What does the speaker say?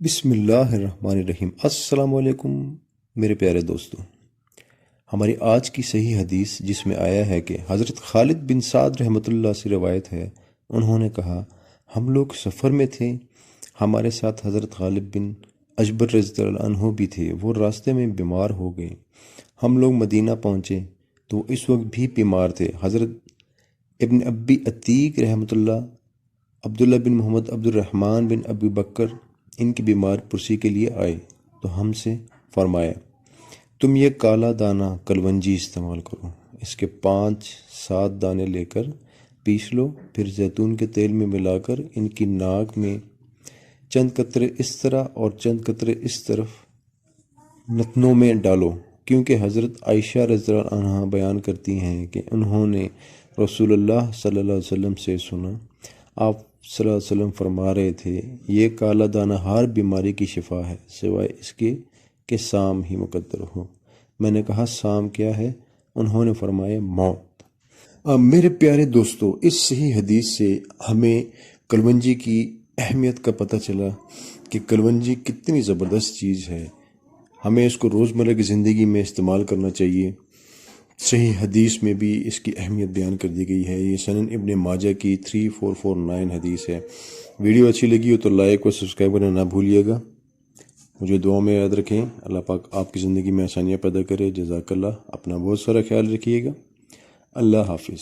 بسم اللہ الرحمن الرحیم۔ السلام علیکم میرے پیارے دوستوں، ہماری آج کی صحیح حدیث جس میں آیا ہے کہ حضرت خالد بن سعد رحمۃ اللہ سے روایت ہے، انہوں نے کہا ہم لوگ سفر میں تھے، ہمارے ساتھ حضرت غالب بن اجبر رضی اللہ عنہ بھی تھے، وہ راستے میں بیمار ہو گئے، ہم لوگ مدینہ پہنچے تو اس وقت بھی بیمار تھے۔ حضرت ابن ابی عتیق رحمۃ اللہ، عبداللہ بن محمد عبد الرحمن بن ابی بکر ان کی بیمار پرسی کے لیے آئے تو ہم سے فرمایا تم یہ کالا دانہ کلونجی استعمال کرو، اس کے 5-7 دانے لے کر پیس لو، پھر زیتون کے تیل میں ملا کر ان کی ناک میں چند قطرے اس طرح اور چند قطرے اس طرف نتنوں میں ڈالو، کیونکہ حضرت عائشہ رضی اللہ عنہا بیان کرتی ہیں کہ انہوں نے رسول اللہ صلی اللہ علیہ وسلم سے سنا، آپ صلی اللہ علیہ وسلم فرما رہے تھے یہ کالا دانہ ہر بیماری کی شفا ہے سوائے اس کے کہ سام ہی مقدر ہو۔ میں نے کہا سام کیا ہے؟ انہوں نے فرمایا موت۔ میرے پیارے دوستو، اس صحیح حدیث سے ہمیں کلونجی کی اہمیت کا پتہ چلا کہ کلونجی کتنی زبردست چیز ہے، ہمیں اس کو روزمرہ کی زندگی میں استعمال کرنا چاہیے۔ صحیح حدیث میں بھی اس کی اہمیت بیان کر دی گئی ہے، یہ سنن ابن ماجہ کی 3449 حدیث ہے۔ ویڈیو اچھی لگی ہو تو لائک اور سبسکرائب کرنا نہ بھولیے گا۔ مجھے دعا میں یاد رکھیں، اللہ پاک آپ کی زندگی میں آسانیاں پیدا کرے۔ جزاک اللہ، اپنا بہت سارا خیال رکھیے گا۔ اللہ حافظ۔